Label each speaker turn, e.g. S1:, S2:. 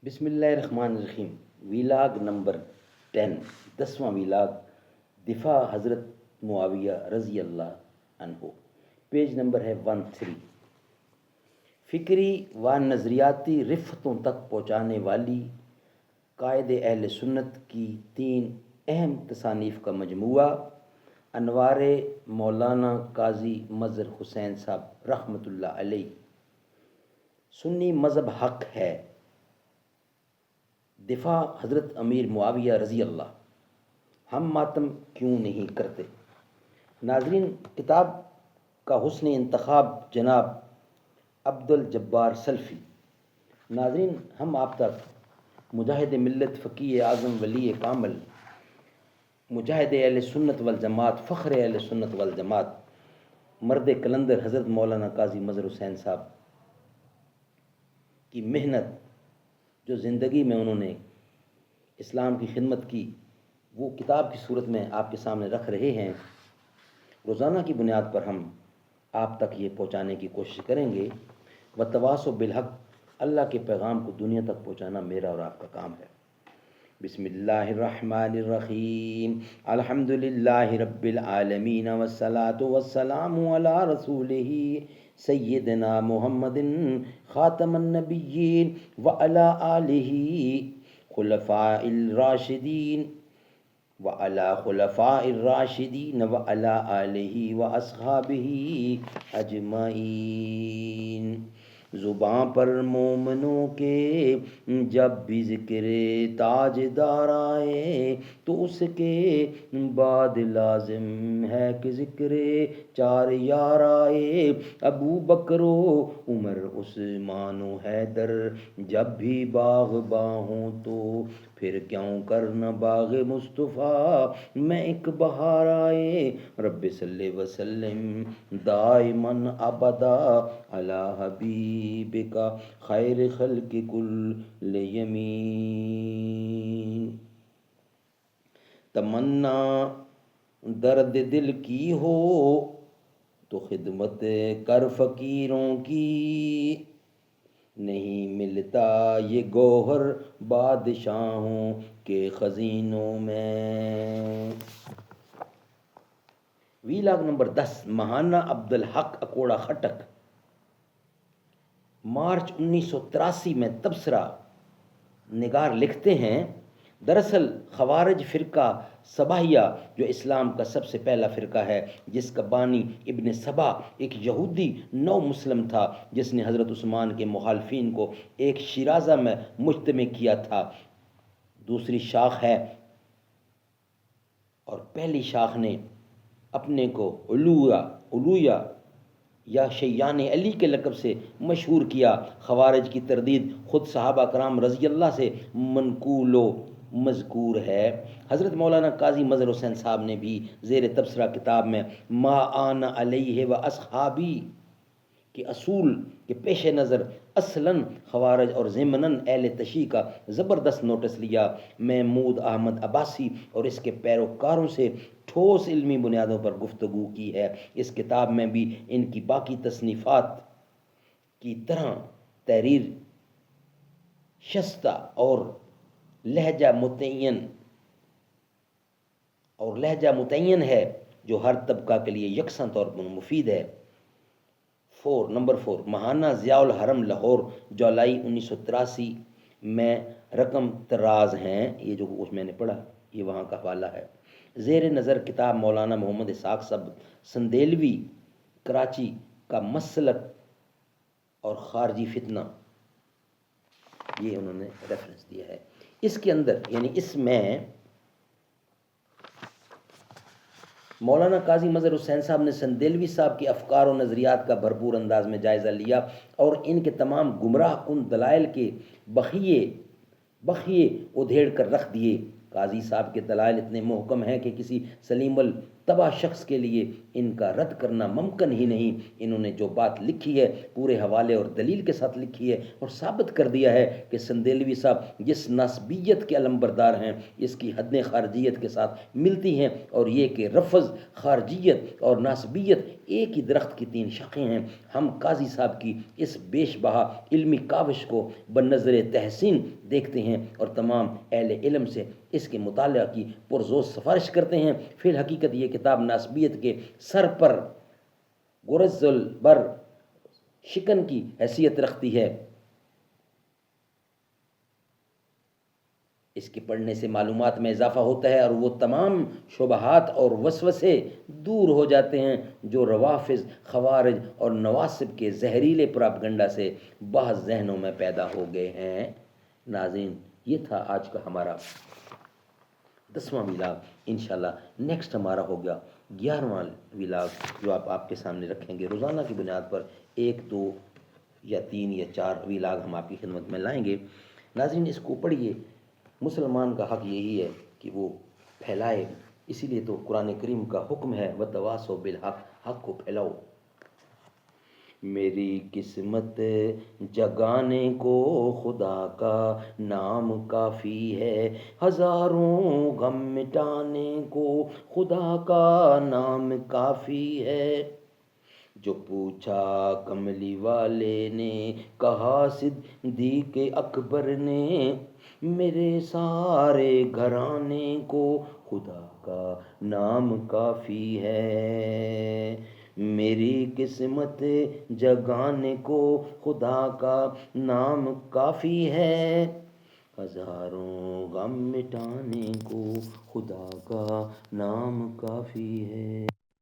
S1: بسم اللہ الرحمن الرحیم۔ ویلاگ نمبر 10، 10واں ویلاگ، دفاع حضرت معاویہ رضی اللہ عنہ۔ پیج نمبر ہے 13۔ فکری و نظریاتی رفتوں تک پہنچانے والی قائد اہل سنت کی 3 اہم تصانیف کا مجموعہ، انوار مولانا قاضی مظہر حسین صاحب رحمۃ اللہ علیہ۔ سنی مذہب حق ہے، دفاع حضرت امیر معاویہ رضی اللہ، ہم ماتم کیوں نہیں کرتے۔ ناظرین، کتاب کا حسن انتخاب جناب عبد الجبار سلفی۔ ناظرین، ہم آپ تک مجاہد ملت، فقیہ اعظم، ولی کامل، مجاہد اہل سنت والجماعت، فخر اہل سنت والجماعت، مرد کلندر حضرت مولانا قاضی مظہر حسین صاحب کی محنت، جو زندگی میں انہوں نے اسلام کی خدمت کی، وہ کتاب کی صورت میں آپ کے سامنے رکھ رہے ہیں۔ روزانہ کی بنیاد پر ہم آپ تک یہ پہنچانے کی کوشش کریں گے۔ وتواصوا بالحق، اللہ کے پیغام کو دنیا تک پہنچانا میرا اور آپ کا کام ہے۔ بسم اللہ الرحمن الرحیم، الحمد للہ رب العالمین، والصلاة والسلام علی رسولہ سیدنا محمد خاتم النبیین وعلی آلہ خلفاء الراشدین وعلی آلہ واصحابہ اجمعین۔ زباں پر مومنوں کے جب بھی ذکر تاجدار آئے، تو اس کے بعد لازم ہے کہ ذکر 4 یار آئے۔ ابو بکر و عمر، عثمان و حیدر، جب بھی باغباں ہوں تو پھر کیوں کرنا باغ مصطفیٰ میں ایک بہار آئے۔ رب صلی وسلم دائماً ابدا علی حبیبک خیر خلق کل یمین۔ تمنا درد دل کی ہو تو خدمت کر فقیروں کی، نہیں ملتا یہ گوہر بادشاہوں کے خزینوں میں۔ ویلاگ نمبر 10، ماہانہ عبدالحق اکوڑا خٹک، مارچ 1983 میں تبصرہ نگار لکھتے ہیں، دراصل خوارج فرقہ صباحیہ، جو اسلام کا سب سے پہلا فرقہ ہے، جس کا بانی ابن سبا ایک یہودی نو مسلم تھا، جس نے حضرت عثمان کے مخالفین کو ایک شیرازہ میں مجتمع کیا تھا، دوسری شاخ ہے، اور پہلی شاخ نے اپنے کو علویہ یا شیعان علی کے لقب سے مشہور کیا۔ خوارج کی تردید خود صحابہ کرام رضی اللہ سے منقول و مذکور ہے۔ حضرت مولانا قاضی مظہر حسین صاحب نے بھی زیر تبصرہ کتاب میں ما آنا علیہ و اصحابی کے اصول کے پیش نظر اصلاً خوارج اور ضمناً اہل تشیع کا زبردست نوٹس لیا۔ محمود احمد عباسی اور اس کے پیروکاروں سے ٹھوس علمی بنیادوں پر گفتگو کی ہے۔ اس کتاب میں بھی ان کی باقی تصنیفات کی طرح تحریر شستہ اور لہجہ متعین ہے، جو ہر طبقہ کے لیے یکساں طور پر مفید ہے۔ نمبر 4، ماہانہ ضیاء الحرم لاہور، جولائی 1983 میں رقم طراز ہیں، یہ جو کچھ میں نے پڑھا یہ وہاں کا حوالہ ہے۔ زیر نظر کتاب مولانا محمد اسحاق صاحب سندیلوی کراچی کا مسلک اور خارجی فتنہ، یہ انہوں نے ریفرنس دیا ہے۔ اس کے اندر یعنی اس میں مولانا قاضی مظہر حسین صاحب نے سندیلوی صاحب کے افکار و نظریات کا بھرپور انداز میں جائزہ لیا اور ان کے تمام گمراہ کن دلائل کے بخیے ادھیڑ کر رکھ دیے۔ قاضی صاحب کے دلائل اتنے محکم ہیں کہ کسی سلیم تباہ شخص کے لیے ان کا رد کرنا ممکن ہی نہیں۔ انہوں نے جو بات لکھی ہے پورے حوالے اور دلیل کے ساتھ لکھی ہے اور ثابت کر دیا ہے کہ سندیلوی صاحب جس ناسبیت کے علمبردار ہیں اس کی حدیں خارجیت کے ساتھ ملتی ہیں، اور یہ کہ رفض، خارجیت اور ناسبیت ایک ہی درخت کی تین شاخیں ہیں۔ ہم قاضی صاحب کی اس بیش بہا علمی کاوش کو بنظر تحسین دیکھتے ہیں اور تمام اہل علم سے اس کے مطالعہ کی پرزور سفارش کرتے ہیں۔ فی الحقیقت یہ کتاب ناسبیت کے سر پر گرز البر شکن کی حیثیت رکھتی ہے۔ اس کے پڑھنے سے معلومات میں اضافہ ہوتا ہے اور وہ تمام شبہات اور وسوسے دور ہو جاتے ہیں جو روافظ، خوارج اور نواصب کے زہریلے پراپگنڈا سے بعض ذہنوں میں پیدا ہو گئے ہیں۔ ناظرین، یہ تھا آج کا ہمارا 10واں ولاگ۔ انشاءاللہ نیکسٹ ہمارا ہوگا 11واں ولاگ، جو آپ کے سامنے رکھیں گے۔ روزانہ کی بنیاد پر 1، 2 یا 3 یا 4 ولاگ ہم آپ کی خدمت میں لائیں گے۔ ناظرین، اس کو پڑھیے۔ مسلمان کا حق یہی ہے کہ وہ پھیلائے، اسی لیے تو قرآن کریم کا حکم ہے وَتَوَاصَوْا بِالْحَقِّ، حق کو پھیلاؤ۔ میری قسمت جگانے کو خدا کا نام کافی ہے، ہزاروں غم مٹانے کو خدا کا نام کافی ہے۔ جو پوچھا کملی والے نے، کہا صدیق اکبر نے، میرے سارے گھرانے کو خدا کا نام کافی ہے۔ میری قسمت جگانے کو خدا کا نام کافی ہے، ہزاروں غم مٹانے کو خدا کا نام کافی ہے۔